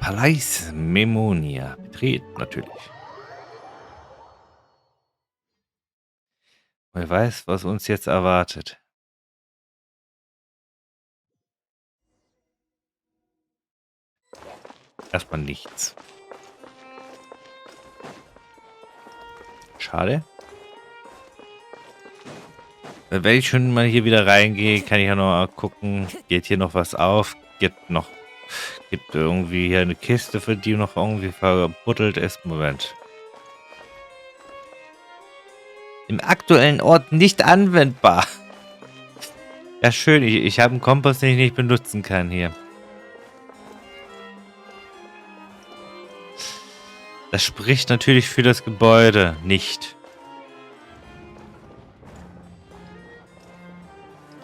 Palais Memonia betreten, natürlich. Wer weiß, was uns jetzt erwartet. Erstmal nichts. Schade. Wenn ich schon mal hier wieder reingehe, kann ich ja noch mal gucken, geht hier noch was auf? Gibt irgendwie hier eine Kiste, für die noch irgendwie verbuddelt ist. Moment. Im aktuellen Ort nicht anwendbar. Ja, schön. Ich habe einen Kompass, den ich nicht benutzen kann hier. Das spricht natürlich für das Gebäude nicht.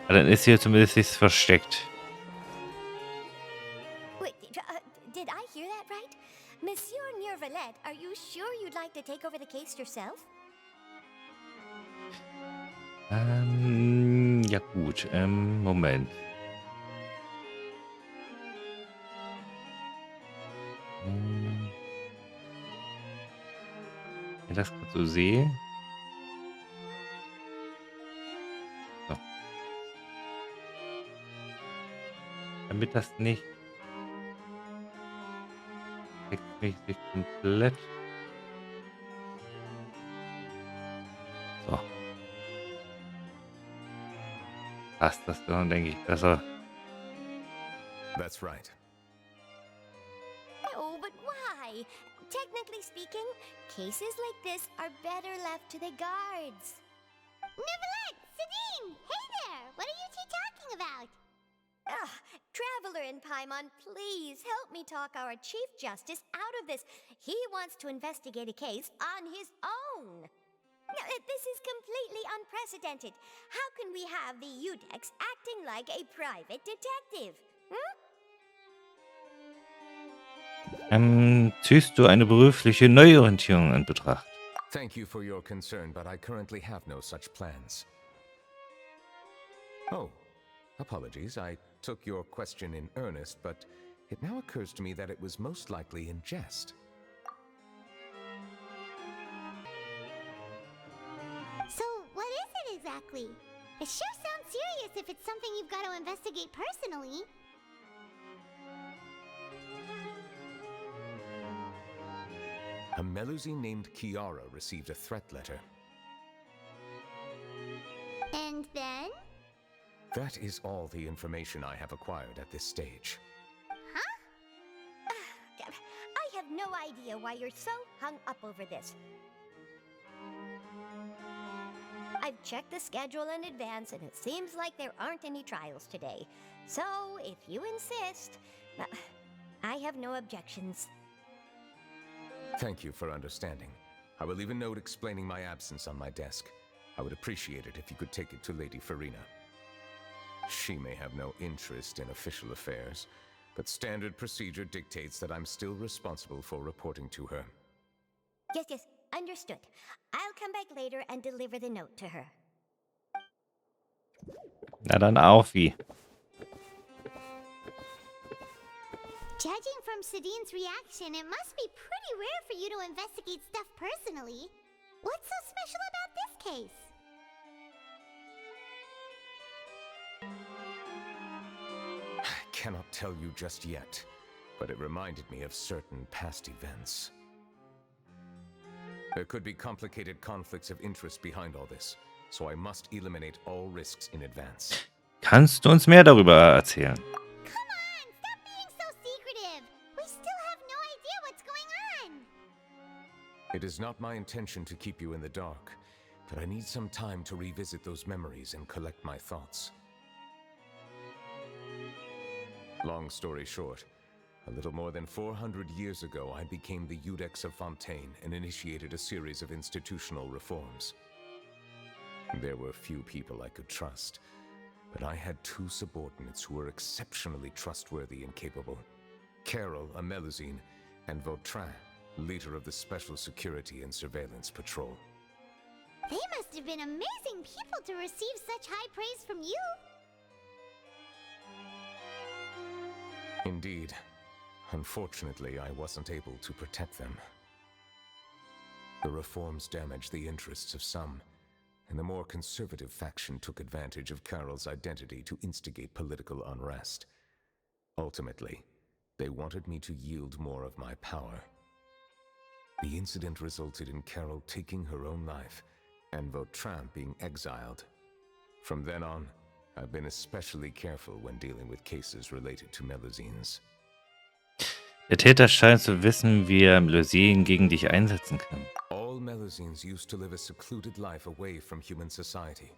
Aber dann ist hier zumindest nichts versteckt. Wait, did I hear that right? Monsieur Niervalet, are you sure you'd like to take over the case yourself? Ja gut. Moment. Wenn ich das gerade so sehe. So. Damit das nicht sich komplett. So. Passt das dann, denke ich, besser. That's right. No, but why? Technically speaking, cases like this are better left to the guards. Neverlet, Sedin, hey there! What are you two talking about? Traveler in Paimon, please help me talk our Chief Justice out of this. He wants to investigate a case on his own. Now, this is completely unprecedented. How can we have the Udex acting like a private detective? Ziehst du eine berufliche Neuorientierung in Betracht? Thank you for your concern, but I currently have no such plans. Oh, apologies. I took your question in earnest, but it now occurs to me that it was most likely in jest. So, what is it exactly? It sure sounds serious if it's something you've got to investigate personally. A Melusine named Kiara received a threat letter. And then? That is all the information I have acquired at this stage. Huh? I have no idea why you're so hung up over this. I've checked the schedule in advance, and it seems like there aren't any trials today. So, if you insist, I have no objections. Thank you for understanding. I will leave a note explaining my absence on my desk. I would appreciate it if you could take it to Lady Farina. She may have no interest in official affairs, but standard procedure dictates that I'm still responsible for reporting to her. Yes, understood. I'll come back later and deliver the note to her. Na dann auf wie. Judging from Sedin's reaction, it must be pretty rare for you to investigate stuff personally. What's so special about this case? I cannot tell you just yet, but it reminded me of certain past events. There could be complicated conflicts of interest behind all this, so I must eliminate all risks in advance. Kannst du uns mehr darüber erzählen? Come on, stop being so secretive. We still have no idea what's going on. It is not my intention to keep you in the dark, but I need some time to revisit those memories and collect my thoughts. Long story short, a little more than 400 years ago, I became the Udex of Fontaine and initiated a series of institutional reforms. There were few people I could trust, but I had two subordinates who were exceptionally trustworthy and capable. Carol, a Melusine, and Vautrin, leader of the Special Security and Surveillance Patrol. They must have been amazing people to receive such high praise from you. Indeed. Unfortunately, I wasn't able to protect them. The reforms damaged the interests of some, and the more conservative faction took advantage of Carol's identity to instigate political unrest. Ultimately, they wanted me to yield more of my power. The incident resulted in Carol taking her own life, and Vautrin being exiled. From then on, I've been especially careful when dealing with cases related to Melusines. Der Täter scheint zu wissen, wie er Melusine gegen dich einsetzen kann. All Melusines used to live a secluded life away from human society.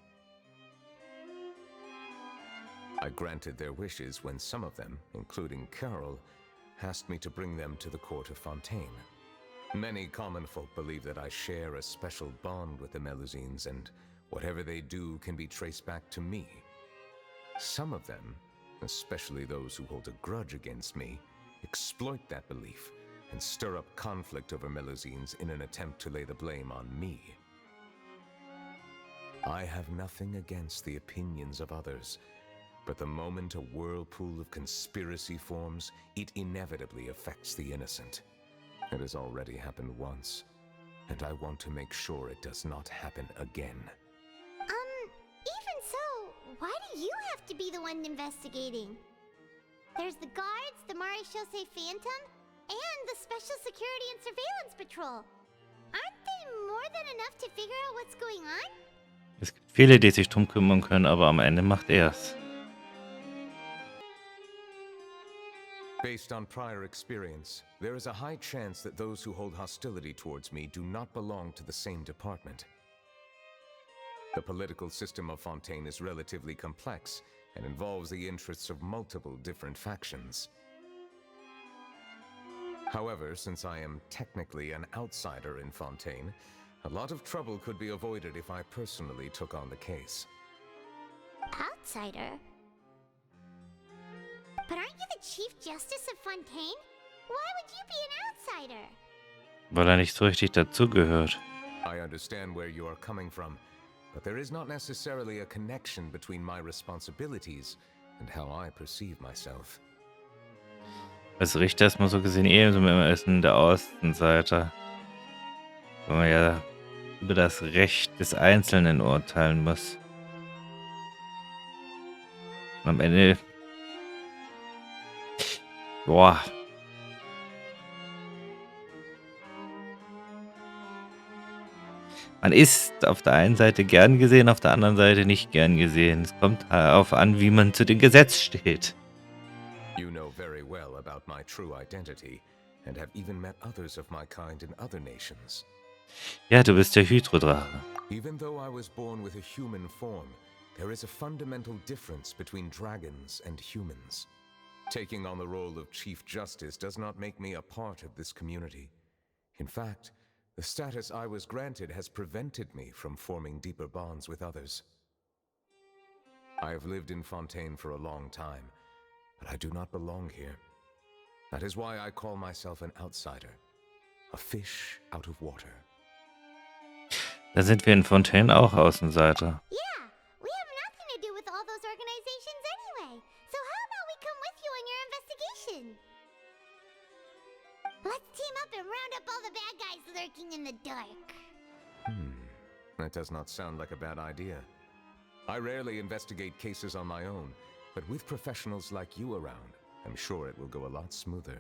I granted their wishes when some of them, including Carol, asked me to bring them to the court of Fontaine. Many common folk believe that I share a special bond with the Melusines, and whatever they do can be traced back to me. Some of them, especially those who hold a grudge against me, exploit that belief and stir up conflict over Melusines in an attempt to lay the blame on me. I have nothing against the opinions of others, but the moment a whirlpool of conspiracy forms, it inevitably affects the innocent. It has already happened once, and I want to make sure it does not happen again. Even so, why do you have to be the one investigating? There's the guards, the Maréchaussée Phantom, and the Special Security and Surveillance Patrol. Aren't they more than enough to figure out what's going on? Es gibt viele, die sich drum kümmern können, aber am Ende macht er's. Based on prior experience, there is a high chance that those who hold hostility towards me do not belong to the same department. The political system of Fontaine is relatively complex and involves the interests of multiple different factions. However, since I am technically an outsider in Fontaine, a lot of trouble could be avoided if I personally took on the case. Outsider? But aren't you the Chief Justice of Fontaine? Why would you be an outsider? Weil er nicht so richtig dazugehört. I understand where you are coming from, but there is not necessarily a connection between my responsibilities and how I perceive myself. Als Richter ist man so gesehen ebenso immer ist in der Außenseite. Weil man ja über das Recht des Einzelnen urteilen muss. Und am Ende... Boah. Man ist auf der einen Seite gern gesehen, auf der anderen Seite nicht gern gesehen. Es kommt darauf an, wie man zu dem Gesetz steht. You know very well about my true identity and have even met others of my kind in other nations. Ja, du bist der Hydrodrache. Even though I was born with a human form, there is a fundamental difference between dragons and humans. Taking on the role of Chief Justice does not make me a part of this community. In fact, the status I was granted has prevented me from forming deeper bonds with others. I have lived in Fontaine for a long time, but I do not belong here. That is why I call myself an outsider, a fish out of water. Da sind wir in Fontaine auch Außenseiter. Yeah, we have nothing to do with all those organizations anyway. So how about we come with you on your investigation? Let's team up and round up all the bad guys lurking in the dark. That does not sound like a bad idea. I rarely investigate cases on my own, but with professionals like you around, I'm sure it will go a lot smoother.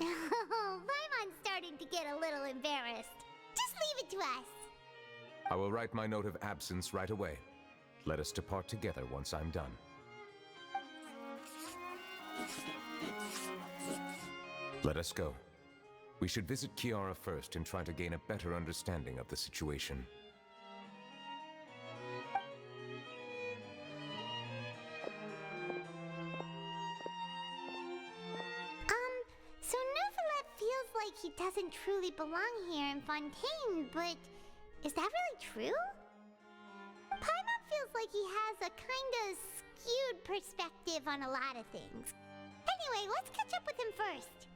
Oh, Paimon's starting to get a little embarrassed. Just leave it to us. I will write my note of absence right away. Let us depart together once I'm done. Let us go. We should visit Kiara first and try to gain a better understanding of the situation. So Neuvillette feels like he doesn't truly belong here in Fontaine, but is that really true? Paimon feels like he has a kinda skewed perspective on a lot of things. Anyway, let's catch up with him first.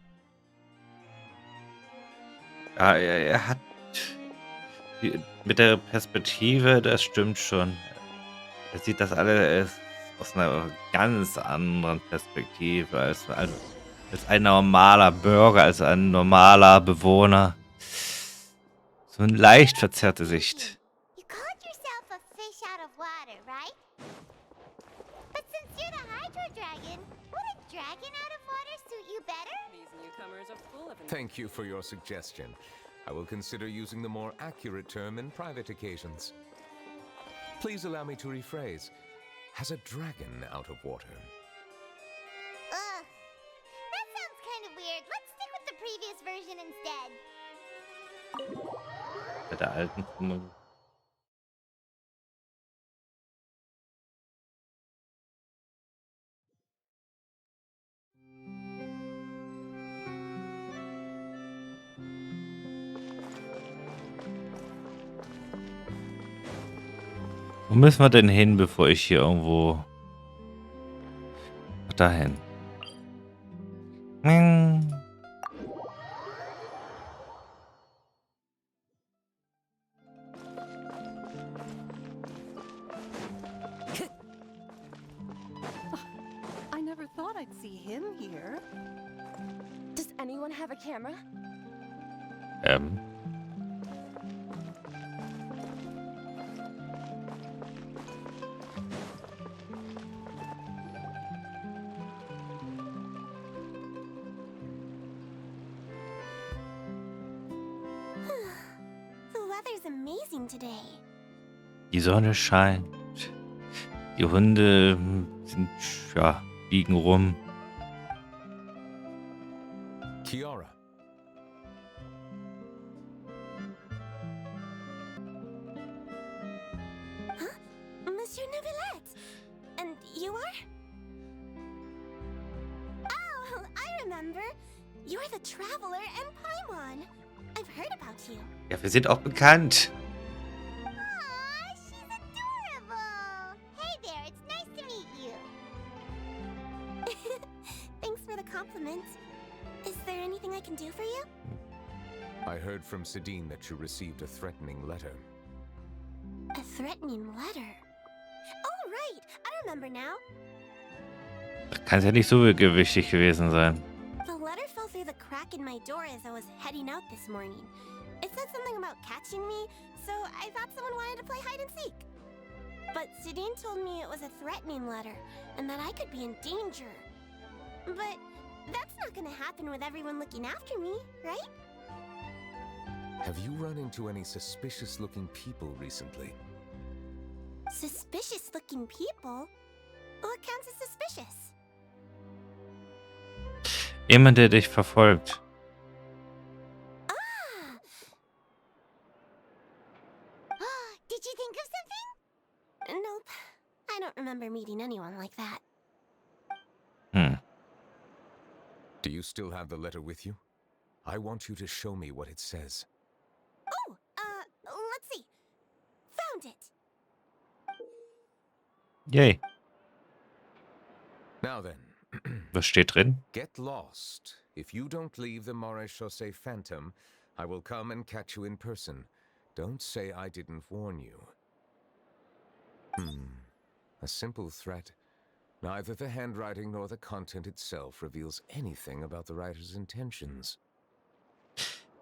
Ja, er hat mit der Perspektive, das stimmt schon. Er sieht das alles aus einer ganz anderen Perspektive, als als ein normaler Bürger, als ein normaler Bewohner. So eine leicht verzerrte Sicht. You called yourself a fish out of water, right? But since you're the Hydro Dragon, would a dragon out of water suit you better? These newcomers are full of Thank you for your suggestion. I will consider using the more accurate term in private occasions. Please allow me to rephrase. Has a dragon out of water? Ugh. That sounds kind of weird. Let's stick with the previous version instead. Bei der alten Formel. Wo müssen wir denn hin, bevor ich hier irgendwo... Ach, dahin. I never thought I'd see him here. Does anyone have a camera? The weather's amazing today. Die Sonne scheint. Die Hunde sind, ja, biegen rum. Kiara. Monsieur Neuvillette! And you are? Oh, I remember. You're the Traveler and Paimon. I've heard about you. Ja, wir sind auch bekannt. Aw, she's adorable. Hey there, it's nice to meet you. Thanks for the compliment. Is there anything I can do for you? I heard from Sidine that you received a threatening letter. A threatening letter? Oh, right. I remember now. Kann es ja nicht so wichtig gewesen sein. The letter fell through the crack in my door as I was heading out this morning. It said something about catching me, so I thought someone wanted to play hide and seek. But Sidine told me it was a threatening letter, and that I could be in danger. But that's not gonna happen with everyone looking after me, right? Have you run into any suspicious-looking people recently? Suspicious-looking people? What counts as suspicious? Jemand, der dich verfolgt. Ah! Did you think of something? Nope. I don't remember meeting anyone like that. Do you still have the letter with you? I want you to show me what it says. Oh, let's see. Found it. Yay. Now then, Was steht drin? get lost. If you don't leave the Maréchaussée Phantom, I will come and catch you in person. Don't say I didn't warn you. A simple threat. Neither the handwriting nor the content itself reveals anything about the writer's intentions.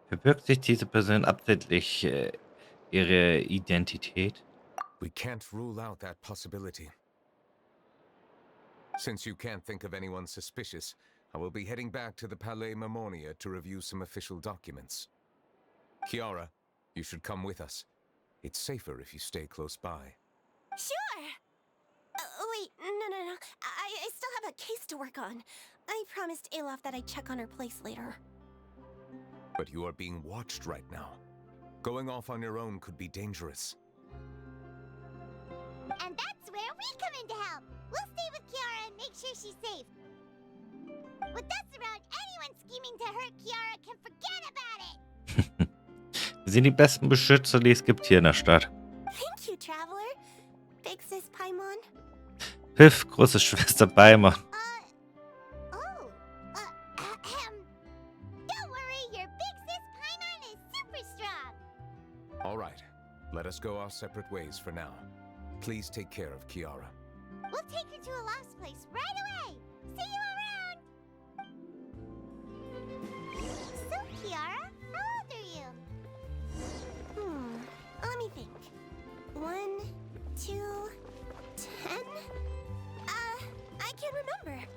Verbirgt sich diese Person absichtlich ihre Identität? We can't rule out that possibility. Since you can't think of anyone suspicious, I will be heading back to the Palais Mermonia to review some official documents. Kiara, you should come with us. It's safer if you stay close by. Sure. Wait, no. I still have a case to work on. I promised Alof that I'd check on her place later. But you are being watched right now. Going off on your own could be dangerous. And that's where we come in to help. We'll stay with Kiara and make sure she's safe. With us around, anyone scheming to hurt Kiara can forget about it. Wir sind die besten Beschützer, die es gibt hier in der Stadt. Thank you, Traveler. Big Sis Paimon. Piff, große Schwester Beimer. Don't worry, your Big Sis Paimon is super strong. All right, let us go our separate ways for now. Please take care of Kiara. We'll take her to a lost place right away. See you around. think? 1, 2, 10? I can't remember.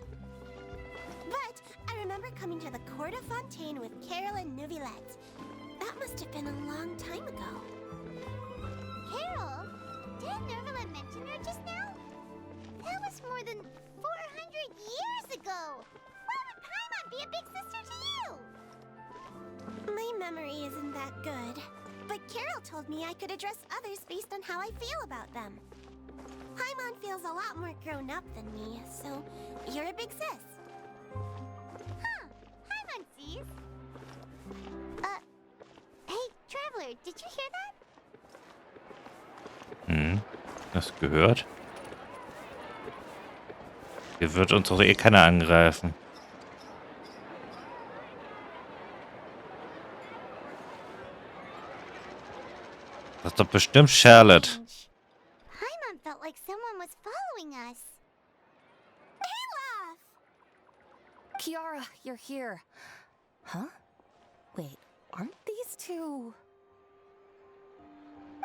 But I remember coming to the court of Fontaine with Carol and Neuvillette. That must have been a long time ago. Carol? Didn't Neuvillette mention her just now? That was more than 400 years ago. Why would Paimon be a big sister to you? My memory isn't that good, but Carol told me I could address others based on how I feel about them. Paimon feels a lot more grown up than me, so you're a big sis. Huh. Paimon sees. Hey, Traveler, did you hear that? Hast du gehört? Hier wird uns doch eh keiner angreifen. Das ist doch bestimmt Charlotte. Paimon felt like someone was following us. Kiara, you're here. Huh? Wait, aren't these two?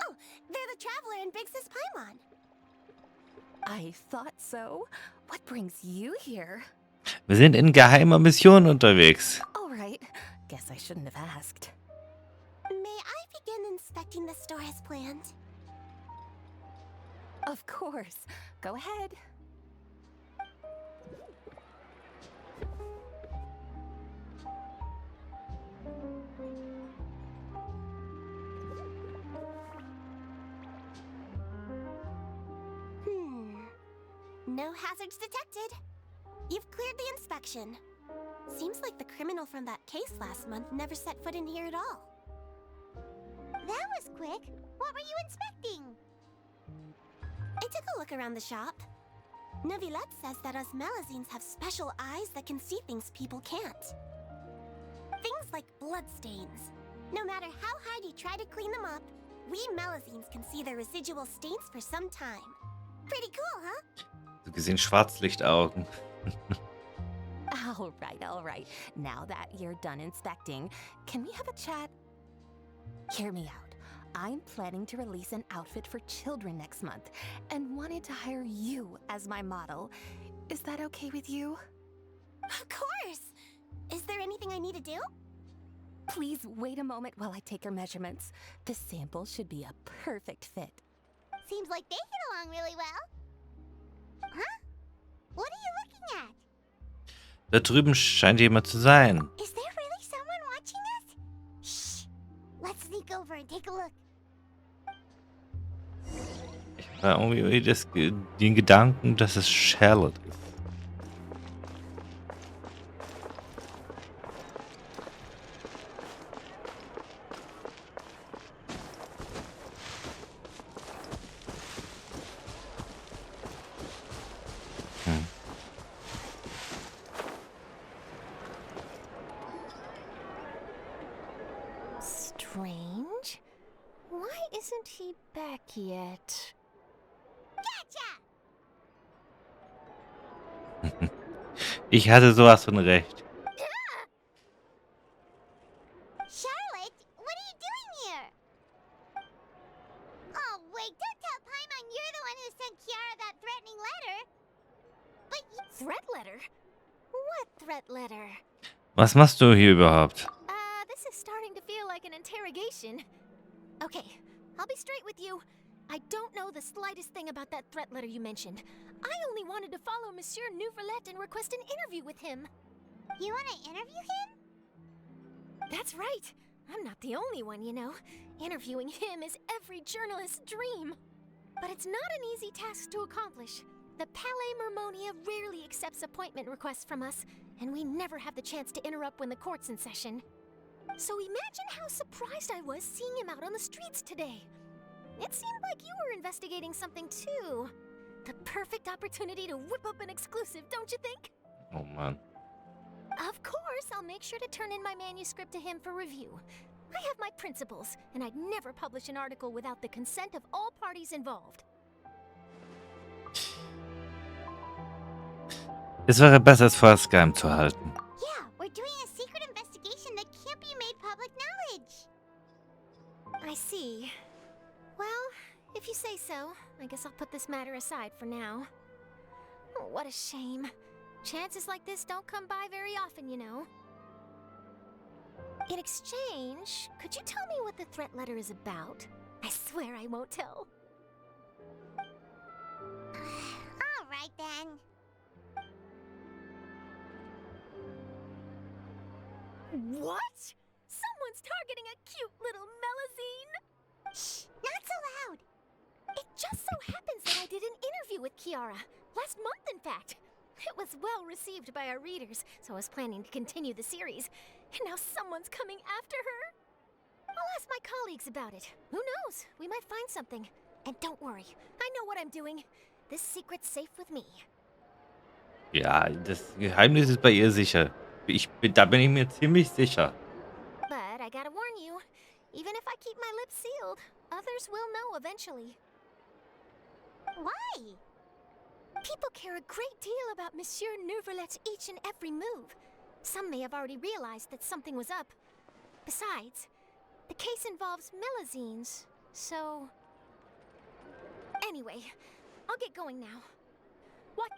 Oh, they're the Traveler and Big Sis Paimon. I thought so. What brings you here? Wir sind in geheimer Mission unterwegs. All right. Guess I shouldn't have asked. May I begin inspecting the store as planned? Of course. Go ahead. No hazards detected. You've cleared the inspection. Seems like the criminal from that case last month never set foot in here at all. That was quick. What were you inspecting? I took a look around the shop. Neuvillette says that us Melazines have special eyes that can see things people can't. Things like bloodstains. No matter how hard you try to clean them up, we Melazines can see their residual stains for some time. Pretty cool, huh? So gesehen Schwarzlichtaugen. All right. Now that you're done inspecting, can we have a chat? Hear me out. I'm planning to release an outfit for children next month and wanted to hire you as my model. Is that okay with you? Of course! Is there anything I need to do? Please wait a moment while I take your measurements. The sample should be a perfect fit. Seems like they get along really well. Huh? What are you looking at? Da drüben scheint jemand zu sein. Is there really someone watching us? Shh! Let's sneak over and take a look. Ich war irgendwie den Gedanken, dass es Charlotte ist. Strange. Why isn't he back yet? Gotcha! Ich hatte sowas von recht. Charlotte, what are you doing here? Oh, wait, don't tell Paimon you're the one who sent Kiara that threatening letter. But Threat letter? What threat letter? Was machst du hier überhaupt? This is starting to feel like an interrogation. Okay, I'll be straight with you. I don't know the slightest thing about that threat letter you mentioned. I only wanted to follow Monsieur Neuvillette and request an interview with him. you want to interview him? That's right. I'm not the only one, you know. Interviewing him is every journalist's dream. But it's not an easy task to accomplish. The Palais Mermonia rarely accepts appointment requests from us, and we never have the chance to interrupt when the court's in session. So imagine how surprised I was seeing him out on the streets today. It seemed like you were investigating something too. The perfect opportunity to whip up an exclusive, don't you think? Oh Mann. Of course, I'll make sure to turn in my manuscript to him for review. I have my principles, and I'd never publish an article without the consent of all parties involved. Es wäre besser, es vorerst geheim zu halten. Yeah, we're doing a secret investigation that can't be made public knowledge. I see. Well, If you say so, I guess I'll put this matter aside for now. Oh, what a shame. Chances like this don't come by very often, you know. In exchange, could you tell me what the threat letter is about? I swear I won't tell. All right then. What? Someone's targeting a cute little melazine? Shh, not so loud. It just so happens that I did an interview with Kiara. Last month, in fact. It was well received by our readers, so I was planning to continue the series. And now someone's coming after her. I'll ask my colleagues about it. Who knows? We might find something. And don't worry, I know what I'm doing. This secret's safe with me. Ja, das Geheimnis ist bei ihr sicher. Da bin ich mir ziemlich sicher. But I gotta warn you, even if I keep my lips sealed, others will know eventually. Why? People care a great deal about Monsieur Neuvrelet's each and every move. Some may have already realized that something was up. Besides, the case involves melazines, so... Anyway, I'll get going now. What?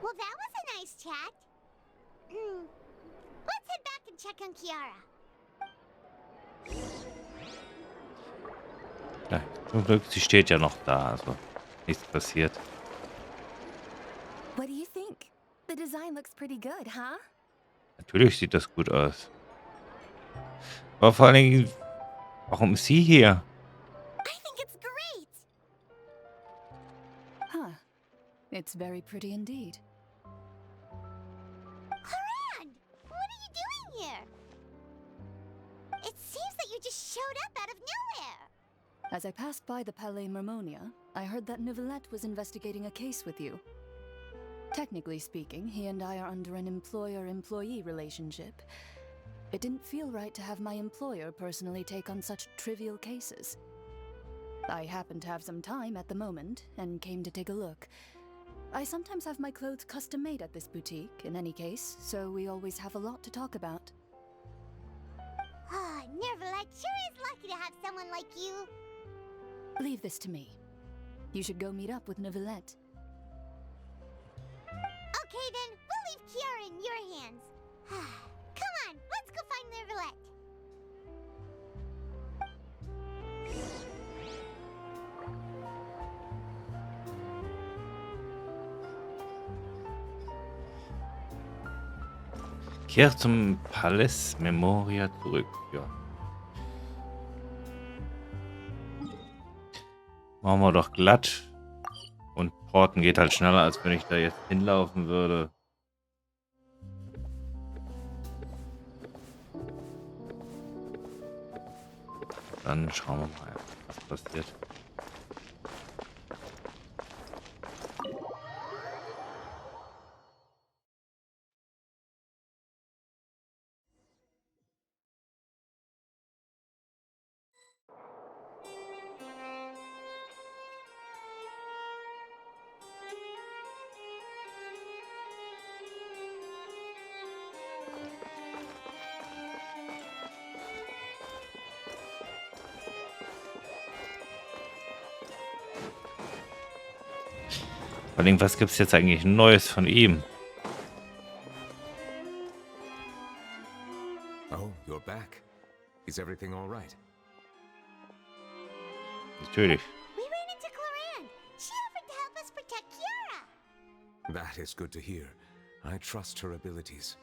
Well, that was a nice chat. Let's head back and check on Kiara. Ja, zum Glück, sie steht ja noch da, also nichts passiert. What do you think? The design looks pretty good, huh? Natürlich sieht das gut aus. Aber vor allen Dingen, warum ist sie hier? I think it's great. Huh. It's very pretty indeed. Haran, what are you doing here? It seems that you just showed up out of nowhere. As I passed by the Palais Mermonia, I heard that Neuvrelet was investigating a case with you. Technically speaking, he and I are under an employer-employee relationship. It didn't feel right to have my employer personally take on such trivial cases. I happened to have some time at the moment, and came to take a look. I sometimes have my clothes custom-made at this boutique, in any case, so we always have a lot to talk about. Ah, Neuvrelet sure is lucky to have someone like you. Leave this to me. You should go meet up with Neuvrelet. Okay then, we'll leave Kiara in your hands. Come on, let's go find Neuvrelet. Kehr zum Palais Memoria zurück. Ja. Machen wir doch glatt. Und Porten geht halt schneller, als wenn ich da jetzt hinlaufen würde. Dann schauen wir mal, was passiert. Vor allem, was gibt's jetzt eigentlich Neues von ihm? Oh, you're back. Is everything all right? Natürlich. We ran into Cloran. She offered to help us protect Kiara. That is good to hear. I trust her abilities.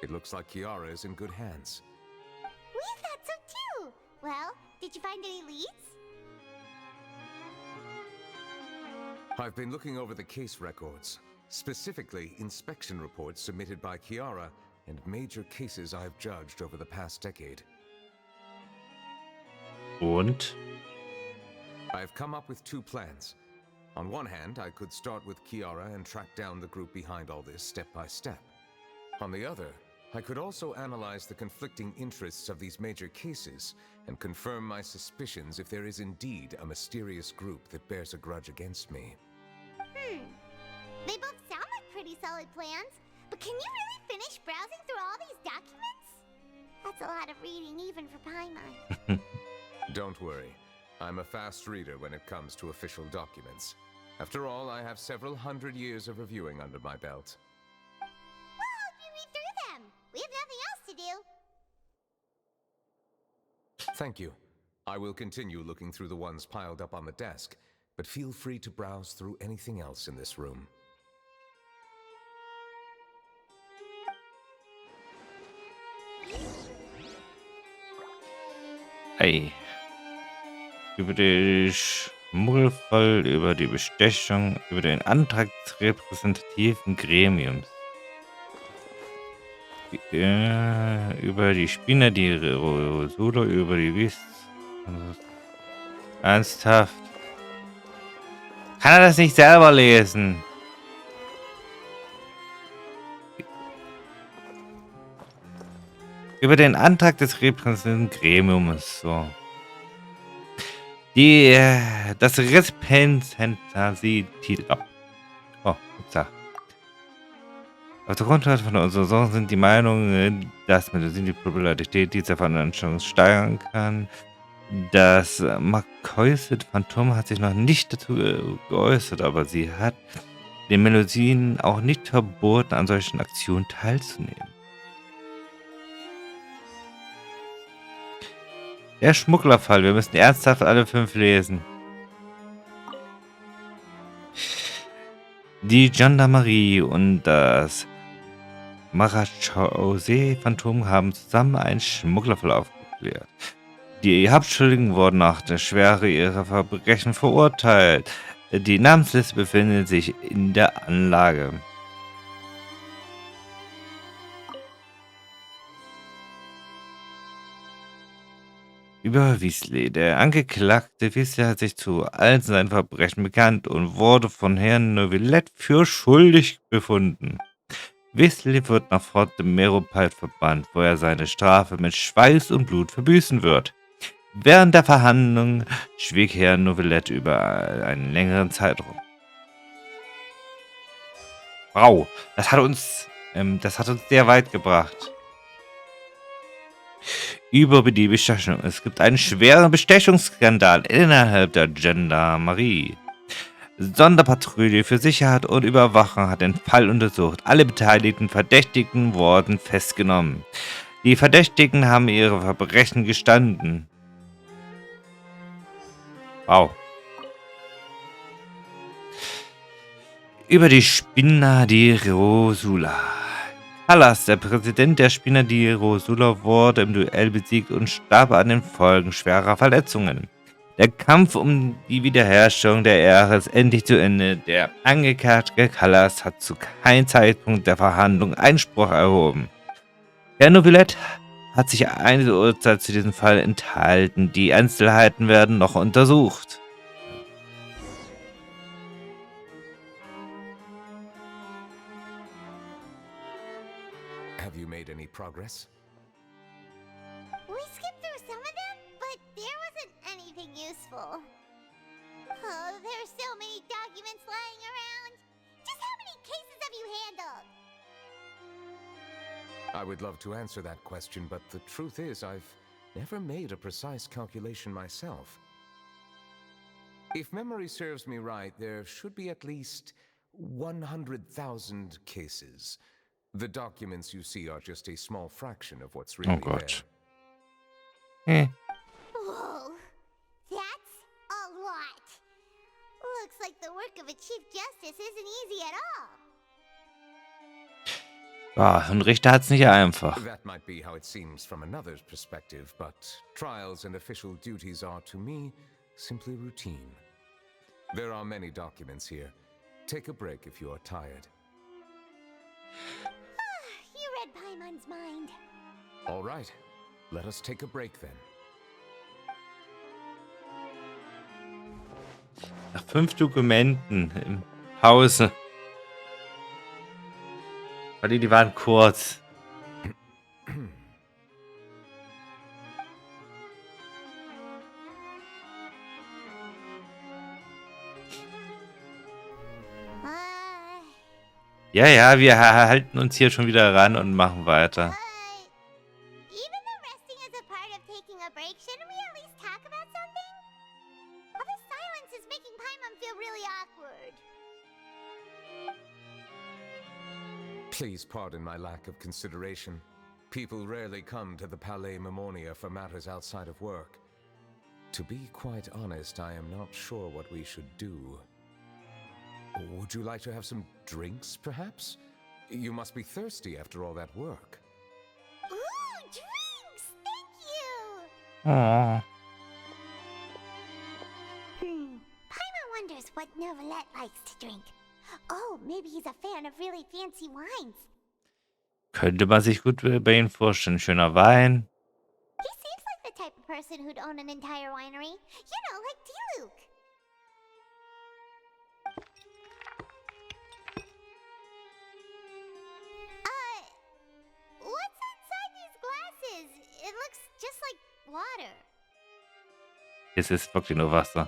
It looks like Kiara is in good hands. We thought so too. Well, did you find any leads? I've been looking over the case records, specifically inspection reports submitted by Kiara and major cases I've judged over the past decade. Und? I've come up with two plans. On one hand, I could start with Kiara and track down the group behind all this step by step. On the other, I could also analyze the conflicting interests of these major cases and confirm my suspicions if there is indeed a mysterious group that bears a grudge against me. They both sound like pretty solid plans, but can you really finish browsing through all these documents? That's a lot of reading even for Paimon. Don't worry. I'm a fast reader when it comes to official documents. After all, I have several hundred years of reviewing under my belt. We'll help you read through them. We have nothing else to do. Thank you. I will continue looking through the ones piled up on the desk, but feel free to browse through anything else in this room. Ei. Über die Schmuggelfall, über die Bestechung, über den Antrag des repräsentativen Gremiums. Über die Spinner, die Rosula, über die Wies. Ernsthaft? Kann er das nicht selber lesen? Über den Antrag des repräsentativen Gremiums. So. Das Repräsentativ. Oh, da. Auf der Grundlage von unseren Sorgen sind die Meinungen, dass Medizin die Popularität dieser Veranstaltung steigern kann. Das Marquisate Phantom hat sich noch nicht dazu geäußert, aber sie hat den Melodien auch nicht verboten, an solchen Aktionen teilzunehmen. Der Schmugglerfall, wir müssen ernsthaft alle 5 lesen. Die Gendarmerie und das Marachose-Phantom haben zusammen einen Schmugglerfall aufgeklärt. Die Hauptschuldigen wurden nach der Schwere ihrer Verbrechen verurteilt. Die Namensliste befindet sich in der Anlage. Über Weasley. Der Angeklagte Weasley hat sich zu allen seinen Verbrechen bekannt und wurde von Herrn Novelette für schuldig befunden. Weasley wird nach Fort de Meropide verbannt, wo er seine Strafe mit Schweiß und Blut verbüßen wird. Während der Verhandlung schwieg Herr Novelette über einen längeren Zeitraum. Wow, das hat uns sehr weit gebracht. Über die Bestechung. Es gibt einen schweren Bestechungsskandal innerhalb der Gendarmerie. Sonderpatrouille für Sicherheit und Überwachung hat den Fall untersucht. Alle beteiligten Verdächtigen wurden festgenommen. Die Verdächtigen haben ihre Verbrechen gestanden. Wow. Über die Spinner di Rosula. Callas, der Präsident der Spinner di Rosula, wurde im Duell besiegt und starb an den Folgen schwerer Verletzungen. Der Kampf um die Wiederherstellung der Ehre ist endlich zu Ende. Der Angeklagte Callas hat zu keinem Zeitpunkt der Verhandlung Einspruch erhoben. Herr Novelette hat sich eines Urteils zu diesem Fall enthalten. Die Einzelheiten werden noch untersucht. Have you made any progress? We skipped through some of them, but there wasn't anything useful. Oh, there's so many documents lying around. Just how many cases have you handled? I would love to answer that question, but the truth is I've never made a precise calculation myself. If memory serves me right, there should be at least 100,000 cases. The documents you see are just a small fraction of what's really Gott. there. Whoa, that's a lot. Looks like the work of a Chief Justice isn't easy at all. Ja, ein Richter hat's nicht einfach. That might be how it seems from another's perspective, but trials and official duties are, to me, simply routine. There are many documents here. Take a break if you are tired. You read Paimon's mind. All right, let us take a break then. Nach 5 Dokumenten in Pause. Weil die waren kurz. Ja, wir halten uns hier schon wieder ran und machen weiter. Even though resting is a part of taking a break, shouldn't we at least talk about Please pardon my lack of consideration. People rarely come to the Palais Mammonia for matters outside of work. To be quite honest, I am not sure what we should do. Would you like to have some drinks, perhaps? You must be thirsty after all that work. Ooh, drinks! Thank you! Oh. Paimon wonders what Novelette likes to drink. Oh, maybe he's a fan of really fancy wines. Könnte man sich gut bei Ihnen vorstellen. Schöner Wein. He seems like the type of person who'd own an entire winery. You know, like D-Luke. What's inside these glasses? It looks just like water. Es ist wirklich nur Wasser.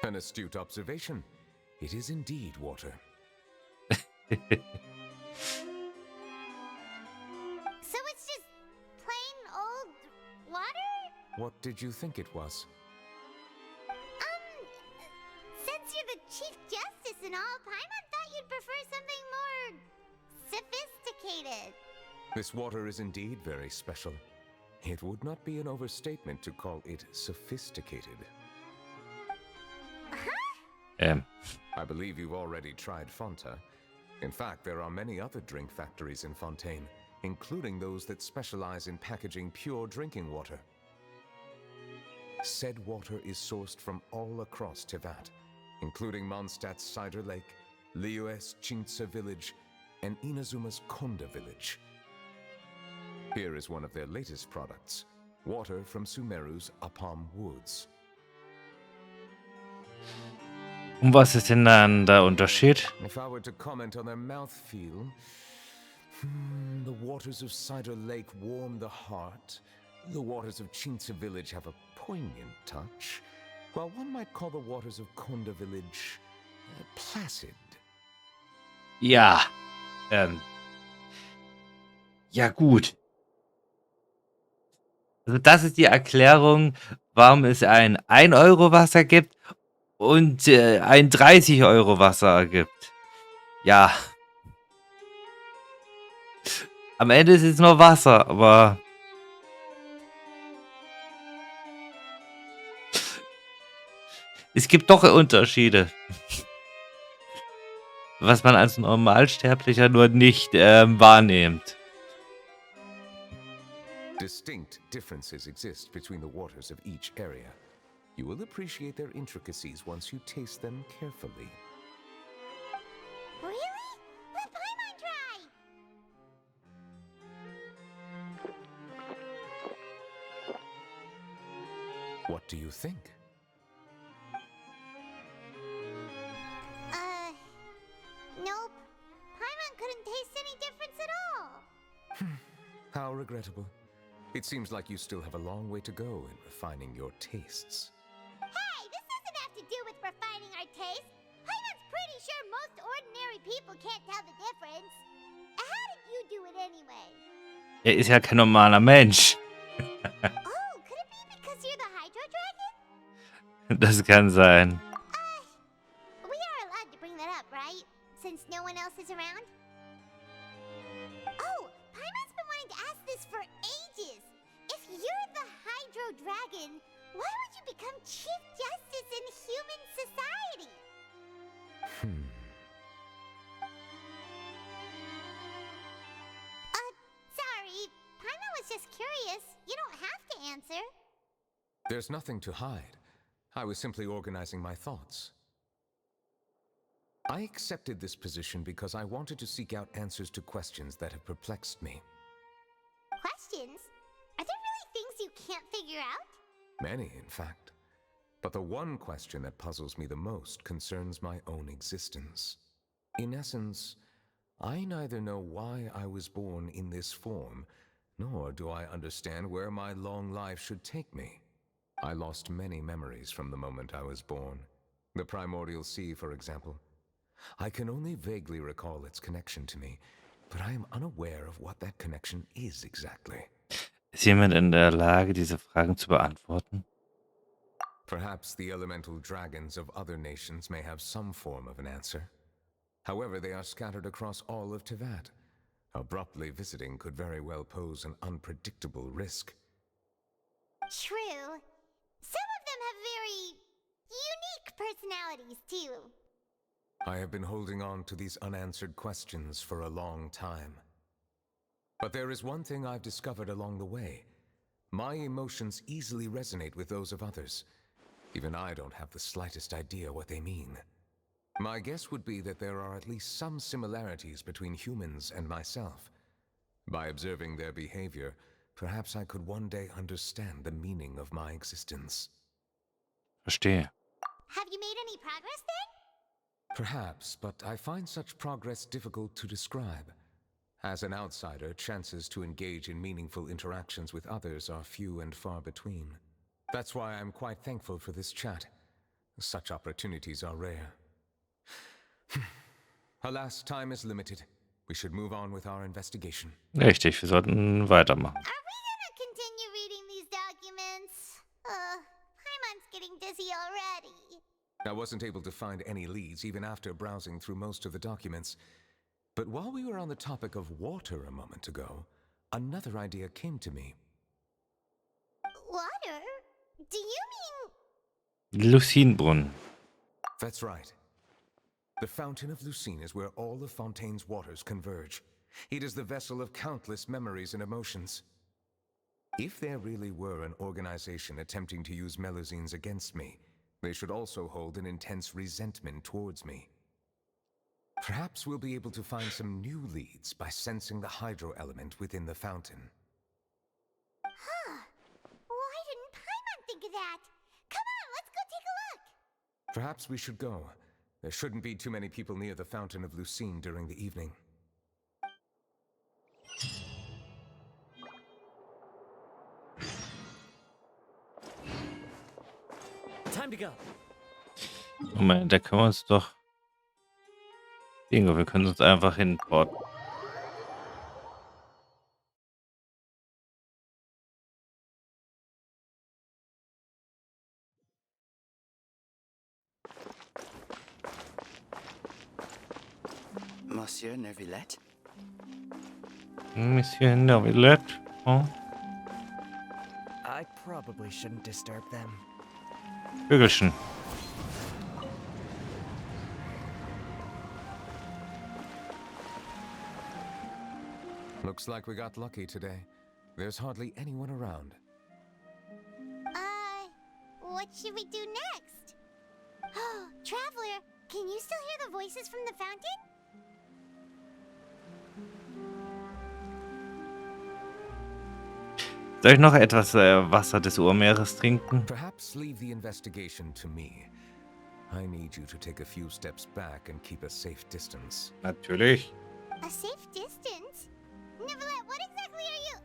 An astute observation. It is indeed water. So it's just plain old water? What did you think it was? Since you're the Chief Justice and all, Paimon thought you'd prefer something more sophisticated. This water is indeed very special. It would not be an overstatement to call it sophisticated. I believe you've already tried Fanta. In fact, there are many other drink factories in Fontaine, including those that specialize in packaging pure drinking water. Said water is sourced from all across Teyvat, including Mondstadt's Cider Lake, Liyue's Chintsa village, and Inazuma's Konda village. Here is one of their latest products, water from Sumeru's Apam Woods. Und was ist denn dann der Unterschied? If I were to comment on their mouthfeel, the waters of Cider Lake warm the heart. The waters of Chintsa village have a poignant touch, while one might call the waters of Konda village placid. Ja. Ja, gut. Also das ist die Erklärung, warum es ein 1 € Wasser gibt und ein 30 € Wasser gibt. Ja. Am Ende ist es nur Wasser, aber es gibt doch Unterschiede. Was man als Normalsterblicher nur nicht wahrnimmt. Distinct differences exist between the waters of each area. You will appreciate their intricacies once you taste them carefully. Really? Let Paimon try! What do you think? Nope. Paimon couldn't taste any difference at all. How regrettable. It seems like you still have a long way to go in refining your tastes. Hey, this doesn't have to do with refining our taste. Paimon's pretty sure most ordinary people can't tell the difference. How did you do it anyway? Er ist ja kein normaler Mensch. Oh, could it be because you're the Hydro Dragon? Das kann sein. We are allowed to bring that up, right? Since no one else is around? Oh, Paimon's been wanting to ask this for ages. If you're the Hydro Dragon, why would you become Chief Justice in human society? Sorry. Paimon was just curious. You don't have to answer. There's nothing to hide. I was simply organizing my thoughts. I accepted this position because I wanted to seek out answers to questions that have perplexed me. Questions? Are there really things you can't figure out? Many, in fact. But the one question that puzzles me the most concerns my own existence. In essence, I neither know why I was born in this form, nor do I understand where my long life should take me. I lost many memories from the moment I was born. The primordial sea, for example. I can only vaguely recall its connection to me, but I am unaware of what that connection is exactly. Ist jemand in der Lage, diese Fragen zu beantworten? Perhaps the elemental dragons of other nations may have some form of an answer. However, they are scattered across all of Teyvat. Abruptly visiting could very well pose an unpredictable risk. True. Some of them have very unique personalities, too. I have been holding on to these unanswered questions for a long time. But there is one thing I've discovered along the way. My emotions easily resonate with those of others. Even I don't have the slightest idea what they mean. My guess would be that there are at least some similarities between humans and myself. By observing their behavior, perhaps I could one day understand the meaning of my existence. Verstehe. Have you made any progress then? Perhaps, but I find such progress difficult to describe. As an outsider, chances to engage in meaningful interactions with others are few and far between. That's why I'm quite thankful for this chat. Such opportunities are rare. Alas, time is limited. We should move on with our investigation. Richtig, wir sollten weitermachen. Are we gonna continue reading these documents? Paimon's getting dizzy already. I wasn't able to find any leads even after browsing through most of the documents. But while we were on the topic of water a moment ago, another idea came to me. Water? Do you mean... Lucinbrunnen. That's right. The Fountain of Lucine is where all of Fontaine's waters converge. It is the vessel of countless memories and emotions. If there really were an organization attempting to use Melusines against me, they should also hold an intense resentment towards me. Perhaps we'll be able to find some new leads by sensing the hydro element within the fountain. Huh. Why didn't Paimon think of that? Come on, let's go take a look! Perhaps we should go. There shouldn't be too many people near the Fountain of Lucine during the evening. Time to go. Moment, da können wir uns doch... Bingo, wir können uns einfach hinporten. Monsieur Neuvillette? Monsieur Neuvillette? Oh. I probably shouldn't disturb them. Vögelchen. Looks like we got lucky today. There's hardly anyone around. What should we do next? Oh, Traveler, can you still hear the voices from the fountain? Soll ich noch etwas Wasser des Urmeeres trinken? Perhaps leave the investigation to me. I need you to take a few steps back and keep a safe distance. Natürlich. A safe distance? Neuvillette, what exactly are you...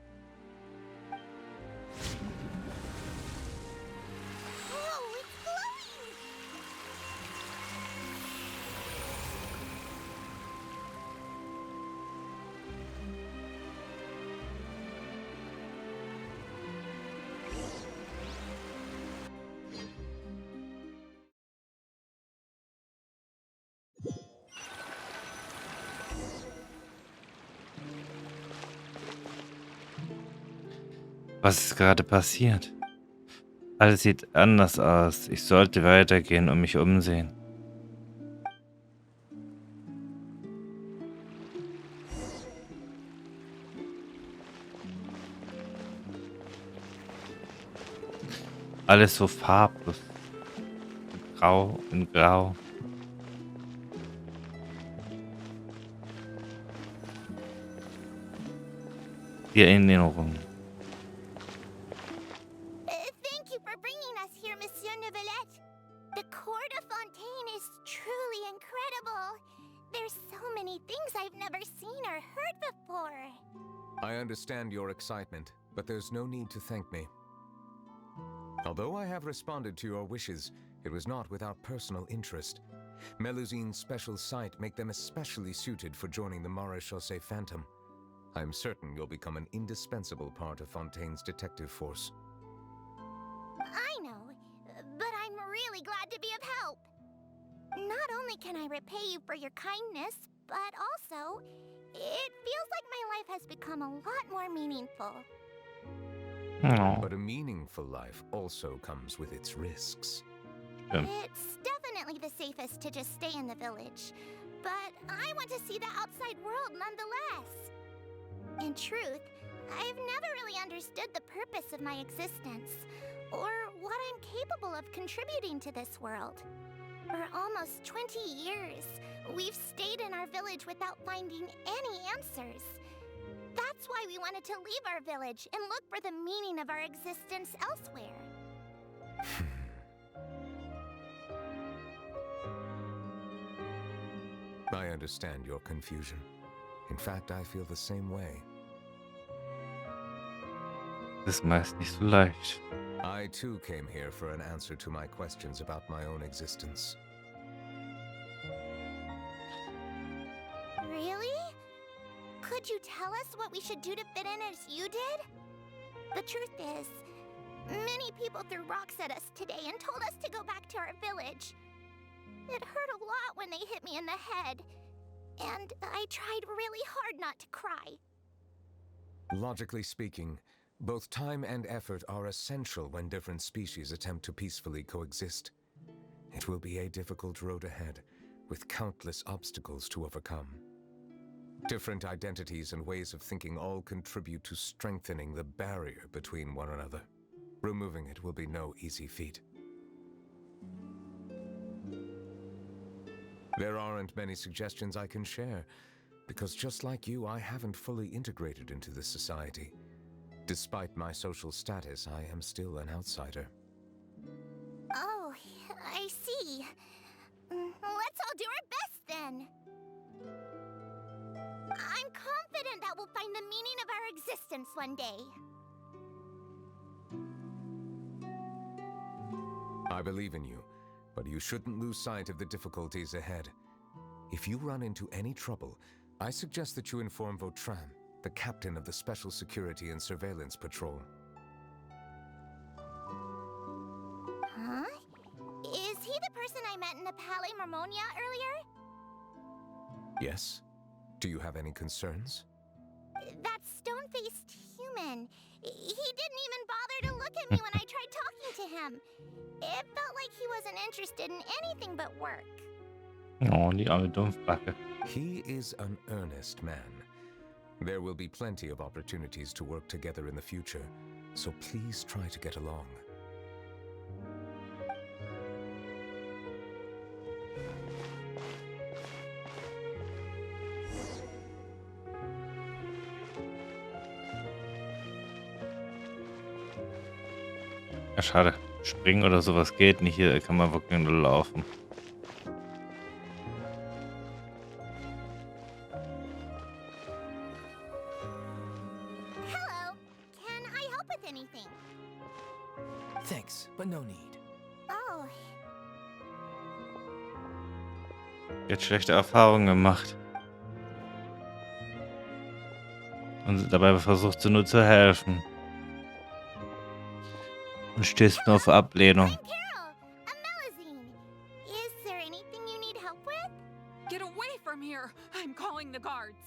Whoa, it's glowing! Was ist gerade passiert? Alles sieht anders aus. Ich sollte weitergehen und mich umsehen. Alles so farblos. Grau in Grau. Die Erinnerung. Thank you for bringing us here, Monsieur Neuvillette. The court of Fontaine is truly incredible. There's so many things I've never seen or heard before. I understand your excitement, but there's no need to thank me. Although I have responded to your wishes, it was not without personal interest. Melusine's special sight make them especially suited for joining the Maréchaussée Phantom. I'm certain you'll become an indispensable part of Fontaine's detective force. I know, but I'm really glad to be of help. Not only can I repay you for your kindness, but also, it feels like my life has become a lot more meaningful. Oh, But a meaningful life also comes with its risks. It's definitely the safest to just stay in the village, but I want to see the outside world nonetheless. In truth, I've never really understood the purpose of my existence, or what I'm capable of contributing to this world. For almost 20 years, we've stayed in our village without finding any answers. That's why we wanted to leave our village and look for the meaning of our existence elsewhere. I understand your confusion. In fact, I feel the same way. das ist meist nicht so leicht. I too came here for an answer to my questions about my own existence. Really? Could you tell us what we should do to fit in as you did? The truth is, many people threw rocks at us today and told us to go back to our village. It hurt a lot when they hit me in the head, and I tried really hard not to cry. Logically speaking, both time and effort are essential when different species attempt to peacefully coexist. It will be a difficult road ahead, with countless obstacles to overcome. Different identities and ways of thinking all contribute to strengthening the barrier between one another. Removing it will be no easy feat. There aren't many suggestions I can share, because just like you, I haven't fully integrated into this society. Despite my social status, I am still an outsider. Oh, I see. Let's all do our best then. I'm confident that we'll find the meaning of our existence one day. I believe in you, but you shouldn't lose sight of the difficulties ahead. If you run into any trouble, I suggest that you inform Vautrin, the captain of the Special Security and Surveillance Patrol. Huh? Is he the person I met in the Palais Marmonia earlier? Yes? Do you have any concerns? That stone-faced human. He didn't even bother to look at me when I tried talking to him. It felt like he wasn't interested in anything but work. Oh, die arme Dumpfbacke. He is an earnest man. There will be plenty of opportunities to work together in the future, so please try to get along. Ja, schade. Springen oder sowas geht nicht. Hier kann man wirklich nur laufen. Hello. Can I help with anything? Thanks, but no need. Oh, Jetzt schlechte Erfahrungen gemacht. Und dabei versucht sie nur zu helfen. Und stehst nur auf Ablehnung. I'm Carol, a Melazine. Is there anything you need help with? Get away from here! I'm calling the guards.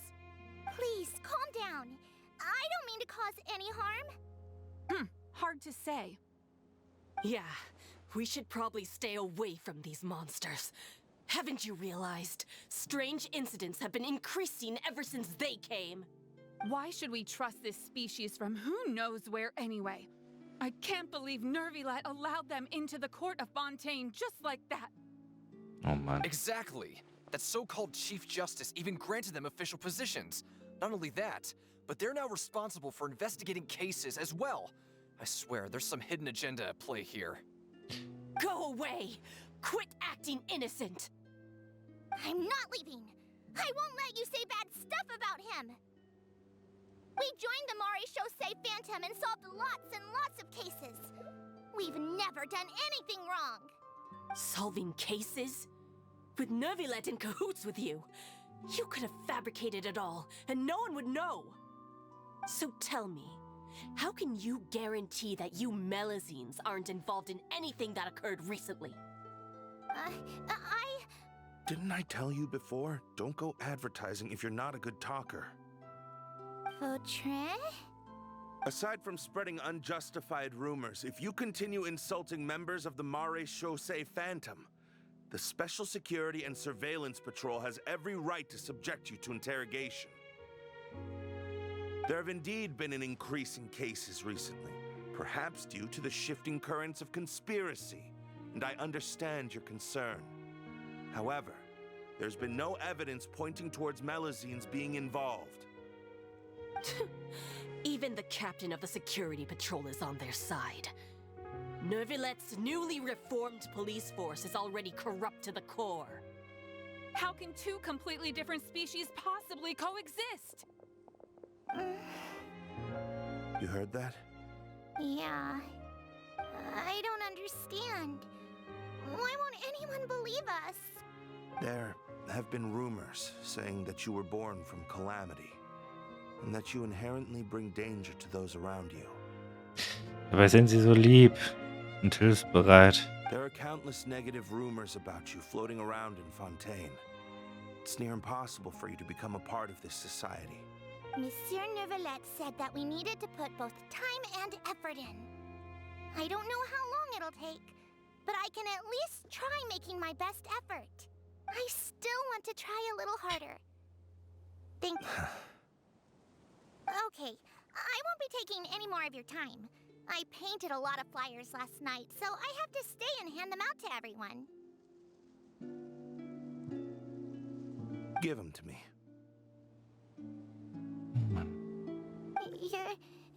Please, calm down. I don't mean to cause any harm. Hard to say. Yeah, we should probably stay away from these monsters. Haven't you realized? Strange incidents have been increasing ever since they came. Why should we trust this species from who knows where anyway? I can't believe Nervilat allowed them into the court of Fontaine just like that. Oh Mann. Exactly. That so-called Chief Justice even granted them official positions. Not only that, but they're now responsible for investigating cases as well. I swear, there's some hidden agenda at play here. Go away! Quit acting innocent! I'm not leaving. I won't let you say bad stuff about him. We joined the Maréchaussée Phantom and solved lots and lots of cases. We've never done anything wrong. Solving cases? With Nervilat in cahoots with you. You could have fabricated it all, and no one would know. So tell me, how can you guarantee that you Melazines aren't involved in anything that occurred recently? Didn't I tell you before? Don't go advertising if you're not a good talker. Vautrin? Aside from spreading unjustified rumors, if you continue insulting members of the Maréchaussée Phantom, the Special Security and Surveillance Patrol has every right to subject you to interrogation. There have indeed been an increase in cases recently, perhaps due to the shifting currents of conspiracy, and I understand your concern. However, there's been no evidence pointing towards Melusines being involved. Even the captain of the security patrol is on their side. Nervilette's newly reformed police force is already corrupt to the core. How can two completely different species possibly coexist? You heard that? Yeah. I don't understand. Why won't anyone believe us? There have been rumors saying that you were born from calamity, and that you inherently bring danger to those around you. Dabei sind sie so lieb und hilfsbereit. There are countless negative rumors about you floating around in Fontaine. It's near impossible for you to become a part of this society. Monsieur Nervilette said that we needed to put both time and effort in. I don't know how long it'll take, but I can at least try making my best effort. I still want to try a little harder. Thank you. Okay, I won't be taking any more of your time. I painted a lot of flyers last night, so I have to stay and hand them out to everyone. Give them to me.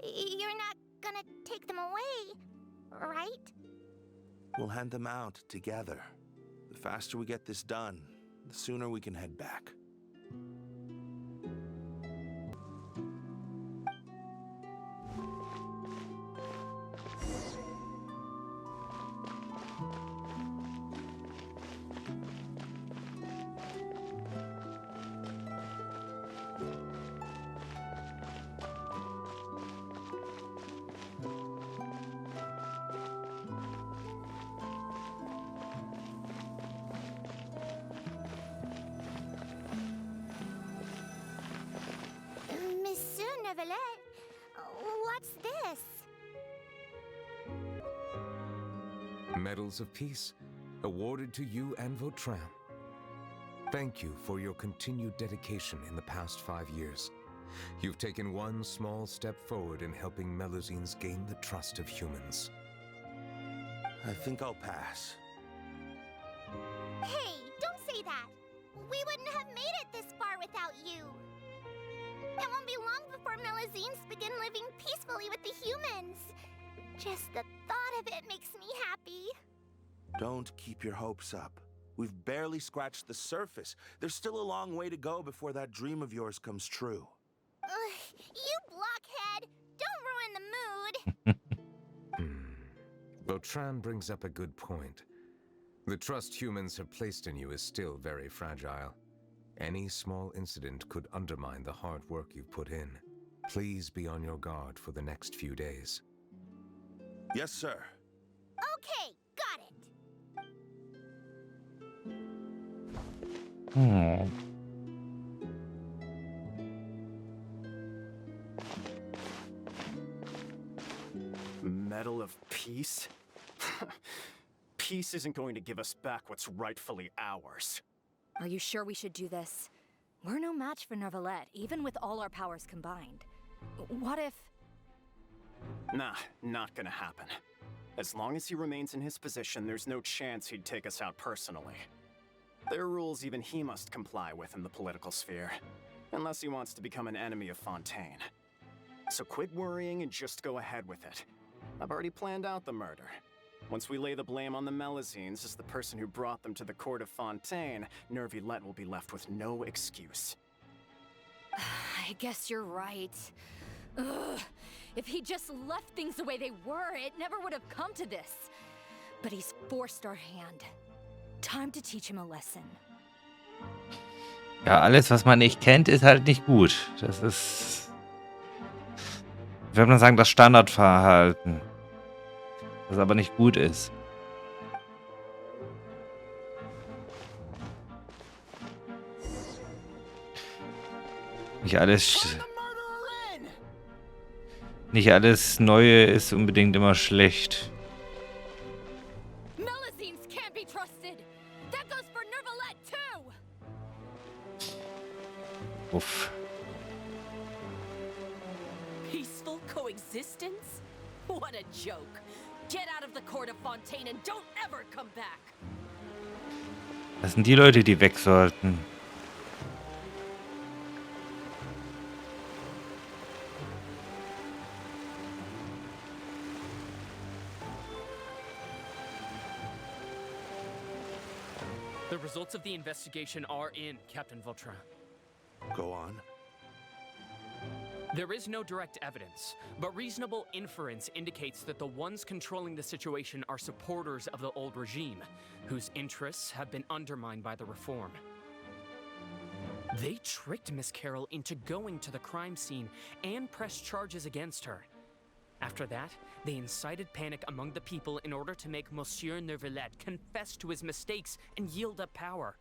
You're not gonna take them away, right? We'll hand them out together. The faster we get this done, the sooner we can head back. What's this? Medals of Peace, awarded to you and Vautrin. Thank you for your continued dedication in the past 5 years. You've taken one small step forward in helping Melusines gain the trust of humans. I think I'll pass. Hey, don't say that! We wouldn't have made it this far without you! It won't be long before Melusines begin living peacefully with the humans. Just the thought of it makes me happy. Don't keep your hopes up. We've barely scratched the surface. There's still a long way to go before that dream of yours comes true. You blockhead! Don't ruin the mood! Vautrin brings up a good point. The trust humans have placed in you is still very fragile. Any small incident could undermine the hard work you've put in. Please be on your guard for the next few days. Yes, sir. Okay, got it. Medal of Peace? Peace isn't going to give us back what's rightfully ours. Are you sure we should do this? We're no match for Nervilette, even with all our powers combined. What if... Nah, not gonna happen. As long as he remains in his position, there's no chance he'd take us out personally. There are rules even he must comply with in the political sphere, unless he wants to become an enemy of Fontaine. So quit worrying and just go ahead with it. I've already planned out the murder. Once we lay the blame on the Melusines as the person who brought them to the court of Fontaine, Nervilette will be left with no excuse. I guess you're right. Ugh. If he just left things the way they were, it never would have come to this. But he's forced our hand. Time to teach him a lesson. Ja, alles, was man nicht kennt, ist halt nicht gut. Das ist, ich würde mal sagen, das Standardverhalten. Das aber nicht gut ist. Nicht alles Neue ist unbedingt immer schlecht. Melusines can't be trusted. That goes for Nervalet too. Uff. Peaceful coexistence? What a joke. Get out of the court of Fontaine and don't ever come back. Das sind die Leute, die weg sollten. The results of the investigation are in, Captain Vautrin. Go on. There is no direct evidence, but reasonable inference indicates that the ones controlling the situation are supporters of the old regime, whose interests have been undermined by the reform. They tricked Miss Carroll into going to the crime scene and pressed charges against her. After that, they incited panic among the people in order to make Monsieur Nervalet confess to his mistakes and yield up power.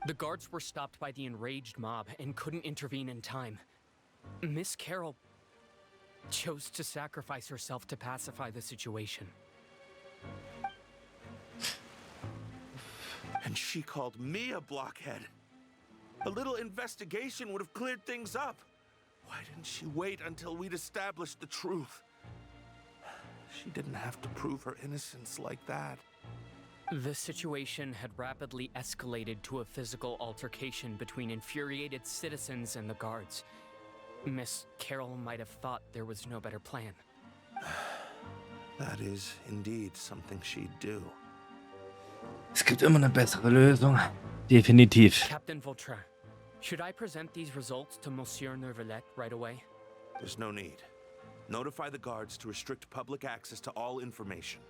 The guards were stopped by the enraged mob and couldn't intervene in time. Miss Carroll chose to sacrifice herself to pacify the situation. And she called me a blockhead. A little investigation would have cleared things up. Why didn't she wait until we'd established the truth? She didn't have to prove her innocence like that. The situation had rapidly escalated to a physical altercation between infuriated citizens and the guards. Miss Carroll might have thought there was no better plan. That is indeed something she'd do. Es gibt immer eine bessere Lösung. Definitiv. Captain Vautrin, should I present these results to Monsieur Nervalet right away? There's no need. Notify the guards to restrict public access to all information.